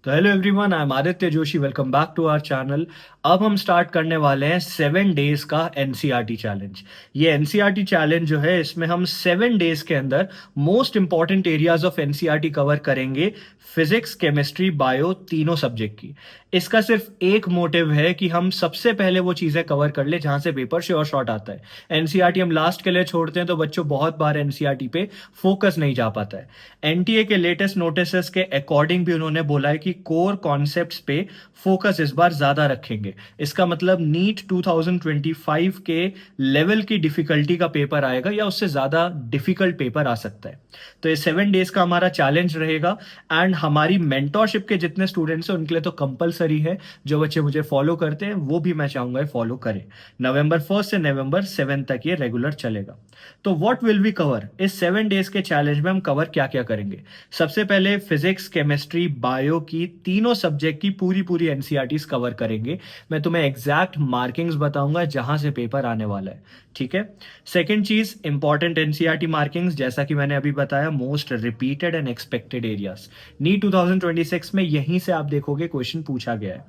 तो hello everyone, I am Aditya Joshi. Welcome back to our channel. अब हम स्टार्ट करने वाले हैं 7 डेज का एनसीईआरटी चैलेंज। ये एनसीईआरटी चैलेंज जो है, इसमें हम 7 डेज के अंदर most important areas of NCERT cover करेंगे। फिजिक्स, केमिस्ट्री, बायो, तीनों सब्जेक्ट की। इसका सिर्फ एक मोटिव है कि हम सबसे पहले वो चीजें कवर कर ले जहां से पेपर श्योर शॉट आता है। एनसीईआरटी हम लास्ट के लिए छोड़ते हैं तो बच्चों बहुत बार एनसीईआरटी पे फोकस नहीं जा पाता है। एनटीए के लेटेस्ट नोटिस के अकॉर्डिंग भी उन्होंने बोला है कि कोर कॉन्सेप्ट्स पे फोकस इस बार ज्यादा रखेंगे। इसका मतलब नीट 2025 के लेवल की डिफिकल्टी का पेपर आएगा या उससे ज्यादा डिफिकल्ट पेपर आ सकता है। तो ये 7 डेज का हमारा चैलेंज रहेगा। एंड हमारी मेंटोरशिप के जितने स्टूडेंट्स हैं उनके लिए तो कंपलसरी है। जो बच्चे मुझे फॉलो करते हैं वो भी मैं चाहूंगा फॉलो करें। नवंबर 1 से नवंबर 7 तक ये रेगुलर चलेगा। तो व्हाट विल वी कवर इस 7 डेज के चैलेंज में? हम कवर क्या क्या करेंगे? सबसे पहले फिजिक्स, केमिस्ट्री, बायो की तीनों सब्जेक्ट की पूरी पूरी एनसीईआरटी कवर करेंगे। मैं तुम्हें एग्जैक्ट मार्किंग्स बताऊंगा जहां से पेपर आने वाला है। ठीक है। सेकेंड चीज, इंपॉर्टेंट एनसीईआरटी मार्किंग्स, जैसा कि मैंने अभी बताया, most repeated and expected areas. NEET 2026 में यहीं से आप देखोगे क्वेश्चन पूछा गया है।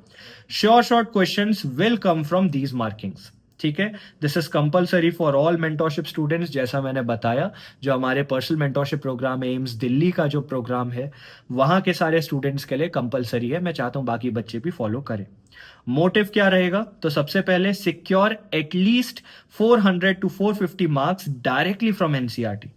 Sure short questions will come from these markings. ठीक है। This is compulsory for all mentorship students. जैसा मैंने बताया, जो हमारे पर्सनल मेंटोरशिप प्रोग्राम है, एम्स दिल्ली का जो प्रोग्राम है, वहां के सारे स्टूडेंट्स के लिए कंपलसरी है। मैं चाहता हूं बाकी बच्चे भी फॉलो करें। मोटिव क्या रहेगा? तो सबसे पहले secure at least 400 to 450 marks directly from NCERT.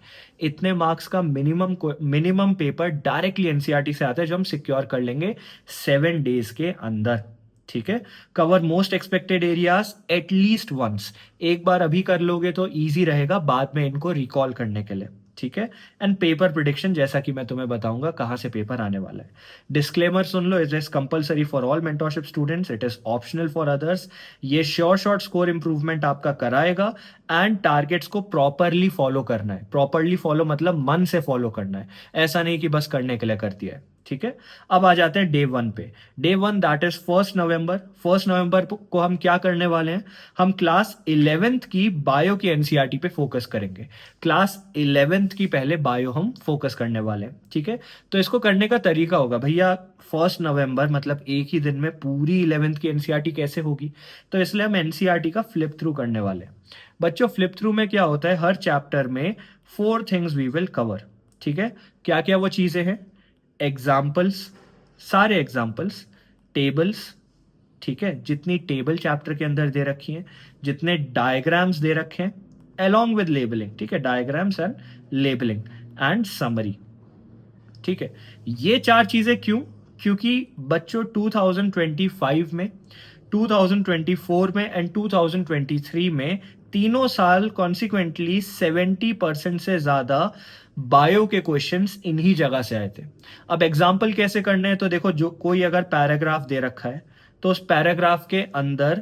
इतने मार्क्स का मिनिमम पेपर डायरेक्टली एनसीईआरटी से आता है जो हम सिक्योर कर लेंगे 7 डेज के अंदर। ठीक है। Cover most expected areas at least once. एक बार अभी कर लोगे तो इजी रहेगा बाद में इनको रिकॉल करने के लिए। ठीक है। एंड पेपर प्रिडिक्शन, जैसा कि मैं तुम्हें बताऊंगा कहां से पेपर आने वाला है। Disclaimer soon low, it is compulsory for all mentorship students, it is optional for others. ये श्योर शॉर्ट स्कोर इंप्रूवमेंट आपका कराएगा। एंड टारगेट्स को प्रॉपरली फॉलो करना है। प्रॉपरली फॉलो मतलब मन से फॉलो करना है, ऐसा नहीं कि बस करने के लिए कर दिया है। ठीक है। अब आ जाते हैं डे 1 पे। डे 1 दैट इज 1 नवंबर। 1 नवंबर को हम क्या करने वाले हैं? हम क्लास 11th की बायो की एनसीईआरटी पे फोकस करेंगे। क्लास 11th की पहले बायो हम फोकस करने वाले हैं। ठीक है। तो इसको करने का तरीका होगा भैया, 1 नवंबर मतलब एक ही दिन में पूरी 11th की एनसीईआरटी कैसे होगी? तो इसलिए हम एनसीईआरटी का फ्लिप थ्रू करने वाले हैं। बच्चों, फ्लिप थ्रू में क्या होता है? हर चैप्टर में 4 थिंग्स वी विल कवर। ठीक है। क्या क्या वो चीजें हैं? एग्जाम्पल्स, सारे एग्जाम्पल्स, टेबल्स। ठीक है। जितनी टेबल चैप्टर के अंदर दे रखी हैं, जितने डायग्राम्स दे रखे हैं, along विद लेबलिंग। ठीक है। Diagrams and labelling and summary. ठीक है। ये 4 चीजें क्यों? क्योंकि बच्चों 2025 में, 2024 में एंड 2023 में तीनों साल कॉन्सिक्वेंटली 70% से ज्यादा बायो के क्वेश्चंस इन्हीं जगह से आए थे। अब एग्जाम्पल कैसे करने हैं? तो देखो, जो कोई अगर पैराग्राफ दे रखा है तो उस पैराग्राफ के अंदर,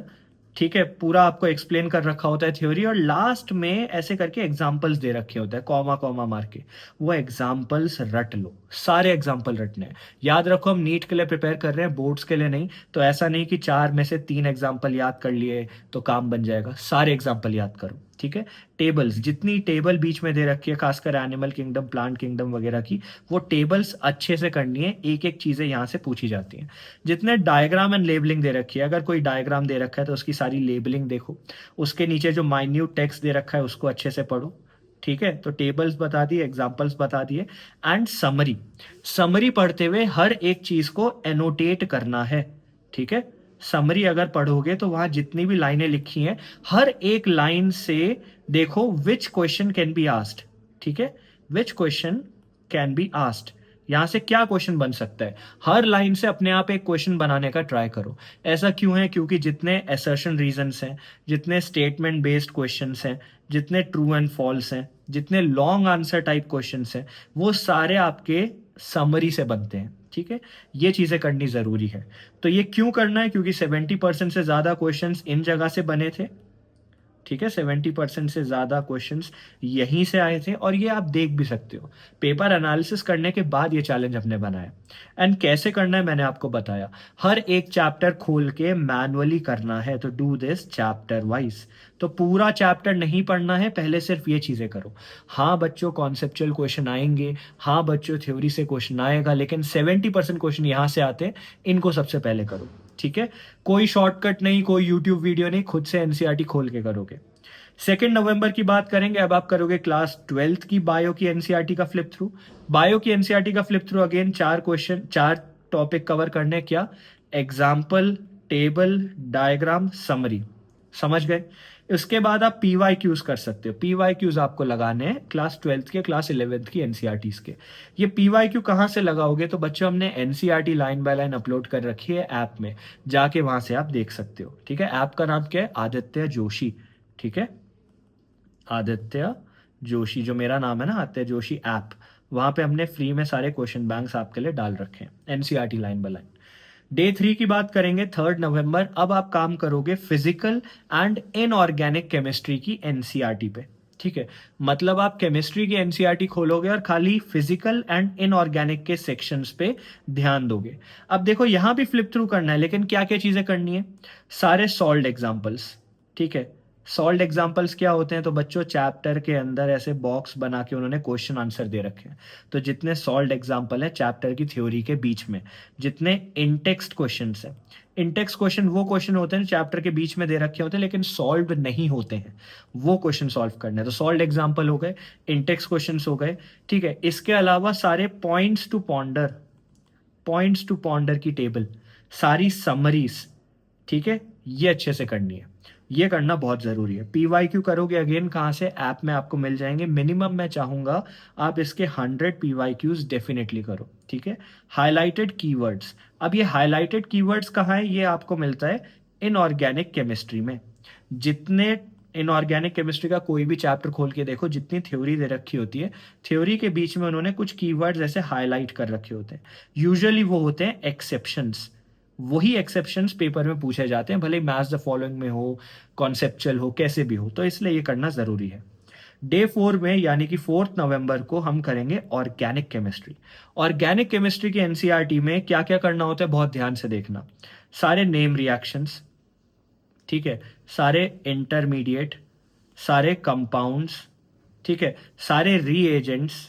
ठीक है, पूरा आपको एक्सप्लेन कर रखा होता है थ्योरी, और लास्ट में ऐसे करके एग्जाम्पल्स दे रखे होते हैं कॉमा कॉमा मार के। वो एग्जाम्पल्स रट लो, सारे एग्जाम्पल रटने हैं। याद रखो, हम नीट के लिए प्रिपेयर कर रहे हैं, बोर्ड्स के लिए नहीं। तो ऐसा नहीं कि 4 में से 3 एग्जाम्पल याद कर लिए तो काम बन जाएगा। सारे एग्जाम्पल याद करो। ठीक है। टेबल्स, जितनी टेबल बीच में दे रखी है, खासकर एनिमल किंगडम, प्लांट किंगडम वगैरह की, वो टेबल्स अच्छे से करनी है। एक एक चीजें यहां से पूछी जाती हैं। जितने डायग्राम एंड लेबलिंग दे रखी है, अगर कोई डायग्राम दे रखा है तो उसकी सारी लेबलिंग देखो। उसके नीचे जो माइन्यूट टेक्स्ट दे रखा है उसको अच्छे से पढ़ो। ठीक है। तो टेबल्स बता दिए, एग्जाम्पल्स बता दिए, एंड समरी। समरी पढ़ते हुए हर एक चीज को एनोटेट करना है। ठीक है। समरी अगर पढ़ोगे तो वहां जितनी भी लाइनें लिखी हैं, हर एक लाइन से देखो which question can be asked. ठीक है। Which question can be asked, यहां से क्या क्वेश्चन बन सकता है। हर लाइन से अपने आप एक क्वेश्चन बनाने का ट्राई करो। ऐसा क्यों है? क्योंकि जितने असर्शन रीजंस हैं, जितने स्टेटमेंट बेस्ड क्वेश्चंस हैं, जितने ट्रू एंड फॉल्स हैं, जितने लॉन्ग आंसर टाइप क्वेश्चंस हैं, वो सारे आपके समरी से बनते हैं। ठीक है। ये चीजें करनी जरूरी है। तो ये क्यों करना है? क्योंकि 70% से ज्यादा क्वेश्चंस इन जगह से बने थे। ठीक है, 70% से ज़्यादा क्वेश्चंस यहीं से आए थे और ये आप देख भी सकते हो। पेपर एनालिसिस करने के बाद ये चैलेंज हमने बनाया। एंड कैसे करना है मैंने आपको बताया, हर एक चैप्टर खोल के मैनुअली करना है, तो डू दिस चैप्टर वाइज। तो पूरा चैप्टर नहीं पढ़ना है, पहले सिर्फ ये चीज़ें करो। हाँ बच्चों, कॉन्सेप्चुअल क्वेश्चन आएंगे, हाँ बच्चों थ्योरी से क्वेश्चन आएगा, लेकिन 70% क्वेश्चन यहाँ से आते हैं, इनको सबसे पहले करो। ठीक है, कोई शॉर्टकट नहीं, कोई यूट्यूब वीडियो नहीं, खुद से एनसीईआरटी खोल के करोगे। 2 नवंबर की बात करेंगे, अब आप करोगे क्लास 12th की बायो की एनसीईआरटी का फ्लिप थ्रू। बायो की एनसीईआरटी का flip through, again 4 question, 4 topic cover करने, क्या? Example, table, diagram, summary. समझ गए? उसके बाद आप पीवाई क्यूज कर सकते हो। पीवाई क्यूज आपको लगाने हैं क्लास 12th के, क्लास 11th की एनसीईआरटीज के। ये पीवाई क्यू कहाँ से लगाओगे? तो बच्चों हमने NCERT line by line upload कर रखी है ऐप में, जाके वहां से आप देख सकते हो। ठीक है, ऐप का नाम क्या है? आदित्य जोशी। ठीक है, आदित्य जोशी, जो मेरा नाम है ना, आदित्य जोशी ऐप, वहां पे हमने फ्री में सारे क्वेश्चन बैंक्स आपके लिए डाल रखे हैं, NCERT line by line. Day 3 की बात करेंगे, 3 नवंबर। अब आप काम करोगे फिजिकल एंड इनऑर्गेनिक केमिस्ट्री की एनसीईआरटी पे। ठीक है, मतलब आप केमिस्ट्री की एनसीईआरटी खोलोगे और खाली फिजिकल एंड इनऑर्गेनिक के सेक्शंस पे ध्यान दोगे। अब देखो, यहां भी फ्लिप थ्रू करना है, लेकिन क्या क्या चीजें करनी है? सारे सॉल्व्ड एग्जांपल्स। ठीक है, सॉल्व्ड एग्जांपल्स क्या होते हैं? तो बच्चों चैप्टर के अंदर ऐसे बॉक्स बना के उन्होंने क्वेश्चन आंसर दे रखे हैं। तो जितने सॉल्व्ड एग्जांपल है चैप्टर की थ्योरी के बीच में, जितने इनटेक्स्ट क्वेश्चन है, इनटेक्स्ट क्वेश्चन वो क्वेश्चन होते हैं चैप्टर के बीच में दे रखे होते हैं लेकिन सॉल्व नहीं होते हैं, वो क्वेश्चन सॉल्व करने हैं। तो सॉल्व्ड एग्जांपल हो गए, इनटेक्स्ट क्वेश्चन हो गए। ठीक है, इसके अलावा सारे पॉइंट्स टू पॉन्डर की टेबल, सारी समरीज, ठीक है, ये अच्छे से करनी है। ये करना बहुत जरूरी है। पीवाईक्यू करोगे अगेन कहाँ से? ऐप में आपको मिल जाएंगे। मिनिमम मैं चाहूंगा आप इसके 100 पीवाईक्यूज डेफिनेटली करो। ठीक है, हाईलाइटेड कीवर्ड्स। अब ये हाईलाइटेड कीवर्ड्स कहाँ है? ये आपको मिलता है इनऑर्गेनिक केमिस्ट्री में। जितने इनऑर्गेनिक केमिस्ट्री का कोई भी चैप्टर खोल के देखो, जितनी थ्योरी दे रखी होती है, थ्योरी के बीच में उन्होंने कुछ कीवर्ड्स ऐसे हाईलाइट कर रखे होते हैं। यूजुअली वो होते हैं एक्सेप्शंस। वही एक्सेप्शंस पेपर में पूछे जाते हैं, भले मैच द फॉलोइंग में हो, कॉन्सेप्चुअल हो, कैसे भी हो। तो इसलिए ये करना जरूरी है। डे 4 में यानी कि 4 नवंबर को हम करेंगे ऑर्गेनिक केमिस्ट्री। ऑर्गेनिक केमिस्ट्री की एनसीईआरटी में क्या क्या करना होता है, बहुत ध्यान से देखना। सारे नेम रिएक्शंस, ठीक है, सारे इंटरमीडिएट, सारे कंपाउंड्स, ठीक है, सारे रीएजेंट्स,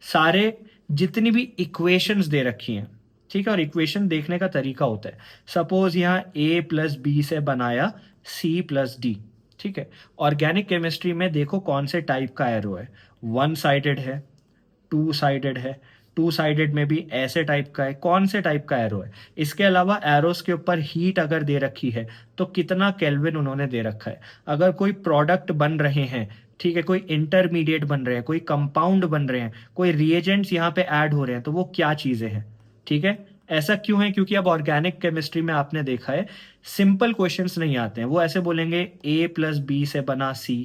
सारे जितनी भी इक्वेशंस दे रखी हैं। ठीक है, और इक्वेशन देखने का तरीका होता है। सपोज यहाँ A+B से बनाया C+D। ठीक है, ऑर्गेनिक केमिस्ट्री में देखो कौन से टाइप का एरो है, 1 साइडेड है, 2 साइडेड है, 2 साइडेड में भी ऐसे टाइप का है, कौन से टाइप का एरो है। इसके अलावा एरोस के ऊपर हीट अगर दे रखी है तो कितना केल्विन उन्होंने दे रखा है। अगर कोई प्रोडक्ट बन रहे हैं, ठीक है, कोई इंटरमीडिएट बन रहे हैं, कोई कंपाउंड बन रहे हैं, कोई रिएजेंट्स यहाँ पे ऐड हो रहे हैं, तो वो क्या चीजें हैं। ठीक है, ऐसा क्यों है? क्योंकि अब ऑर्गेनिक केमिस्ट्री में आपने देखा है सिंपल क्वेश्चंस नहीं आते हैं। वो ऐसे बोलेंगे A+B से बना C।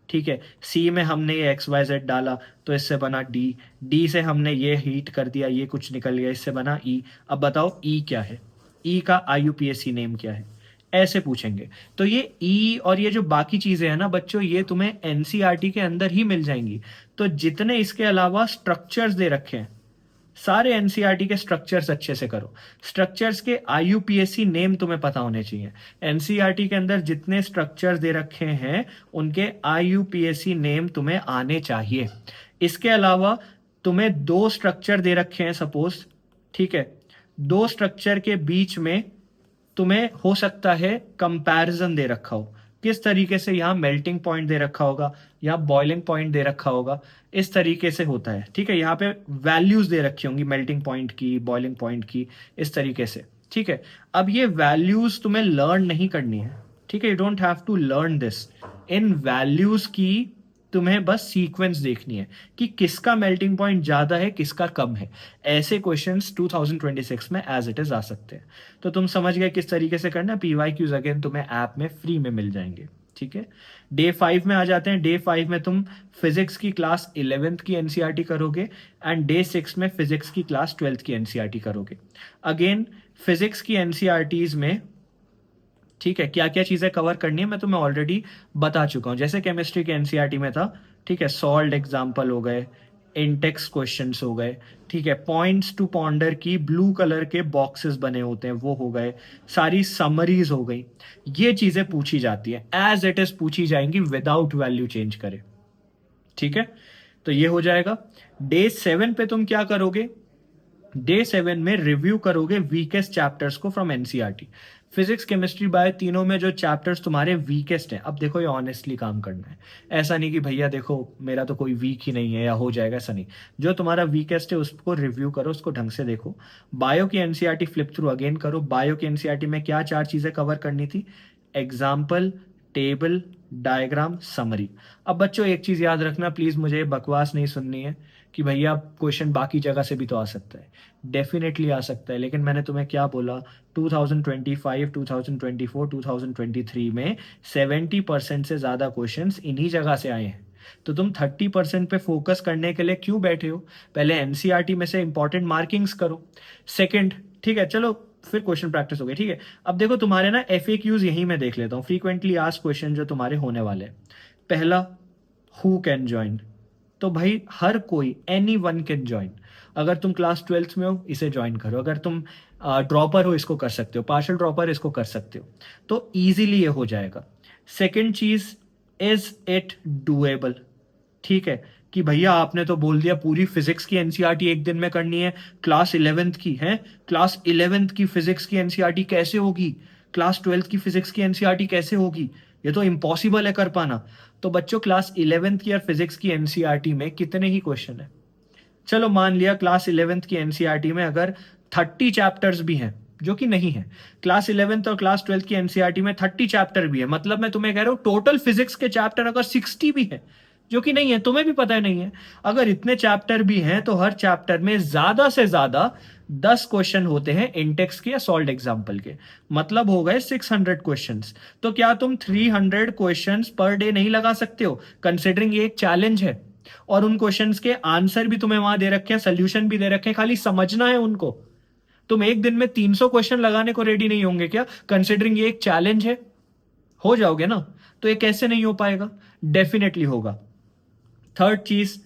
ठीक है, सी में हमने ये XYZ डाला तो इससे बना डी, डी से हमने ये हीट कर दिया, ये कुछ निकल गया, इससे बना ई। अब बताओ ई क्या है, ई का IUPAC नेम क्या है, ऐसे पूछेंगे। तो ये ई और ये जो बाकी चीजें हैं ना बच्चों, ये तुम्हें एनसीईआरटी के अंदर ही मिल जाएंगी। तो जितने इसके अलावा स्ट्रक्चर्स दे रखे हैं, सारे एनसीईआरटी के स्ट्रक्चर्स अच्छे से करो। स्ट्रक्चर्स के IUPAC नेम तुम्हें पता होने चाहिए। एनसीईआरटी के अंदर जितने स्ट्रक्चर्स दे रखे हैं उनके IUPAC नेम तुम्हें आने चाहिए। इसके अलावा तुम्हें 2 स्ट्रक्चर दे रखे हैं सपोज, ठीक है, 2 स्ट्रक्चर के बीच में तुम्हें हो सकता है कंपैरिजन दे रखा हो, किस तरीके से यहाँ मेल्टिंग पॉइंट दे रखा होगा, यहाँ बॉइलिंग पॉइंट दे रखा होगा, इस तरीके से होता है। ठीक है, यहाँ पे वैल्यूज दे रखी होंगी मेल्टिंग पॉइंट की, बॉइलिंग पॉइंट की, इस तरीके से। ठीक है, अब ये वैल्यूज तुम्हें लर्न नहीं करनी है। ठीक है, you don't have to learn this. इन वैल्यूज की तुम्हें बस सीक्वेंस देखनी है कि किसका मेल्टिंग पॉइंट ज्यादा है, किसका कम है। ऐसे क्वेश्चंस 2026 में एज इट इज आ सकते हैं। तो तुम समझ गए किस तरीके से करना है। पीवाईक्यूज अगेन तुम्हें ऐप में फ्री में मिल जाएंगे। ठीक है, डे 5 में आ जाते हैं। डे 5 में तुम फिजिक्स की क्लास 11th की एनसीईआरटी करोगे एंड डे 6 में फिजिक्स की क्लास 12th की एनसीईआरटी करोगे। अगेन फिजिक्स की एनसीईआरटीज में ठीक है, क्या क्या चीजें कवर करनी है मैं तुम्हें ऑलरेडी बता चुका हूँ। जैसे केमिस्ट्री के एनसीईआरटी में था, ठीक है, सॉल्ट एग्जाम्पल हो गए, इंटेक्स क्वेश्चंस हो गए, ठीक है, पॉइंट्स टू पॉन्डर की ब्लू कलर के बॉक्सेस बने होते हैं वो हो गए, सारी समरीज हो गई। ये चीजें पूछी जाती है, एज इट इज पूछी जाएंगी विदाउट वैल्यू चेंज करे। ठीक है, तो ये हो जाएगा। डे 7 पे तुम क्या करोगे, डे 7 में रिव्यू करोगे वीकेस्ट चैप्टर्स को from NCERT. Physics chemistry bio तीनों में जो चैप्टर्स तुम्हारे वीकेस्ट हैं, अब देखो ये ऑनेस्टली काम करना है, ऐसा नहीं कि भैया देखो मेरा तो कोई वीक ही नहीं है या हो जाएगा, ऐसा नहीं। जो तुम्हारा वीकेस्ट है उसको रिव्यू करो, उसको ढंग से देखो। बायो की एनसीईआरटी फ्लिप थ्रू अगेन करो। बायो की एनसीईआरटी में क्या चार चीजें कवर करनी थी, एग्जाम्पल, टेबल, डायग्राम, समरी। अब बच्चों एक चीज याद रखना प्लीज, मुझे बकवास नहीं सुननी है कि भैया क्वेश्चन बाकी जगह से भी तो आ सकता है। डेफिनेटली आ सकता है, लेकिन मैंने तुम्हें क्या बोला, 2025, 2024, 2023 में 70% से ज्यादा क्वेश्चंस इन्हीं जगह से आए हैं। तो तुम 30% पे फोकस करने के लिए क्यों बैठे हो? पहले एनसीईआरटी में से इंपॉर्टेंट मार्किंग्स करो। सेकंड, ठीक है चलो फिर क्वेश्चन प्रैक्टिस हो गई, ठीक है। अब देखो तुम्हारे ना एफएक्यूज यहीं मैं देख लेता हूँ, फ्रीक्वेंटली आस्क्ड क्वेश्चन जो तुम्हारे होने वाले हैं। पहला, हु कैन ज्वाइन? तो भाई हर कोई, एनी वन कैन ज्वाइन। अगर तुम क्लास 12th में हो इसे ज्वाइन करो, अगर तुम ड्रॉपर हो इसको कर सकते हो, पार्शल ड्रॉपर इसको कर सकते हो, तो इजीली ये हो जाएगा। सेकंड चीज, इज इट डूएबल? ठीक है, कि भैया आपने तो बोल दिया पूरी फिजिक्स की एनसीईआरटी एक दिन में करनी है, क्लास 11th की है, क्लास 11th की फिजिक्स की एनसीईआरटी कैसे होगी, क्लास 12th की फिजिक्स की एनसीईआरटी कैसे होगी, ये तो इम्पॉसिबल है कर पाना। तो बच्चों क्लास 11th की और फिजिक्स की एनसीईआरटी में कितने ही क्वेश्चन है? चलो मान लिया क्लास 11th की एनसीईआरटी में अगर 30 चैप्टर्स भी हैं, जो कि नहीं है, क्लास 11th और क्लास 12th की एनसीईआरटी में 30 चैप्टर भी है, मतलब मैं तुम्हें कह रहा हूं टोटल फिजिक्स के चैप्टर अगर 60 भी है, जो कि नहीं है, तुम्हें भी पता है नहीं है, अगर इतने चैप्टर भी हैं तो हर चैप्टर में ज्यादा से ज्यादा 10 क्वेश्चन होते हैं इंटेक्स के या सॉल्ट एग्जाम्पल के, मतलब हो गए 600 क्वेश्चंस। तो क्या तुम 300 क्वेश्चंस पर डे नहीं लगा सकते हो, कंसिडरिंग ये एक चैलेंज है? और उन क्वेश्चंस के आंसर भी तुम्हें वहां दे रखे हैं, सोल्यूशन भी दे रखे हैं, खाली समझना है उनको। तुम एक दिन में 300 क्वेश्चन लगाने को रेडी नहीं होंगे क्या, कंसिडरिंग ये एक चैलेंज है? हो जाओगे ना? तो ये कैसे नहीं हो पाएगा? डेफिनेटली होगा। थर्ड चीज,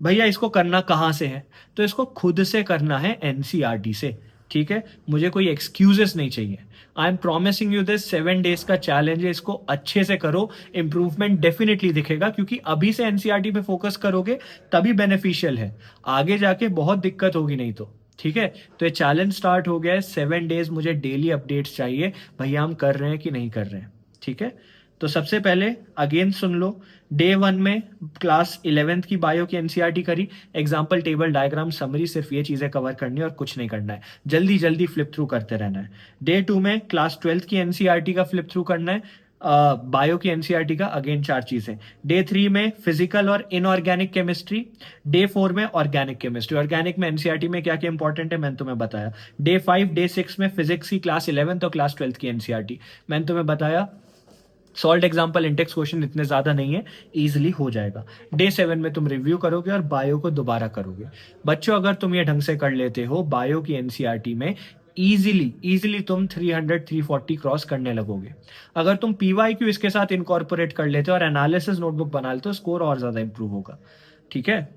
भैया इसको करना कहां से है? तो इसको खुद से करना है एनसीईआरटी से। ठीक है, मुझे कोई एक्सक्यूजेस नहीं चाहिए। I am promising you this 7 days का चैलेंज है, इसको अच्छे से करो, इंप्रूवमेंट डेफिनेटली दिखेगा, क्योंकि अभी से एनसीईआरटी पे फोकस करोगे तभी बेनिफिशियल है, आगे जाके बहुत दिक्कत होगी नहीं तो। ठीक है, तो ये चैलेंज स्टार्ट हो गया है, 7 डेज मुझे डेली अपडेट्स चाहिए, भैया हम कर रहे हैं कि नहीं कर रहे हैं। ठीक है, तो सबसे पहले अगेन सुन लो, डे 1 में क्लास 11th की बायो की एनसीईआरटी करी, एग्जाम्पल, टेबल, डायग्राम, समरी, सिर्फ ये चीजें कवर करनी है और कुछ नहीं करना है, जल्दी जल्दी फ्लिप थ्रू करते रहना है। डे 2 में क्लास 12th की एनसीईआरटी का फ्लिप थ्रू करना है, बायो की एनसीईआरटी का अगेन 4 चीजें। डे 3 में फिजिकल और इनऑर्गेनिक केमिस्ट्री। डे 4 में ऑर्गेनिक केमिस्ट्री, ऑर्गेनिक में एनसीईआरटी में क्या क्या इंपॉर्टेंट है मैंने तुम्हें बताया। डे 5, डे 6 में फिजिक्स की क्लास 11th और क्लास 12th की एनसीईआरटी मैंने तुम्हें बताया। सॉल्ट एग्जाम्पल, इंटेक्स क्वेश्चन इतने ज्यादा नहीं है, इजीली हो जाएगा। डे 7 में तुम रिव्यू करोगे और बायो को दोबारा करोगे। बच्चों अगर तुम ये ढंग से कर लेते हो, बायो की एनसीईआरटी में इजीली इजीली तुम 300 340 क्रॉस करने लगोगे। अगर तुम पीवाईक्यू इसके साथ इनकॉर्पोरेट कर लेते हो और एनालिसिस नोटबुक बना लेते हो, स्कोर और ज्यादा इंप्रूव होगा। ठीक है।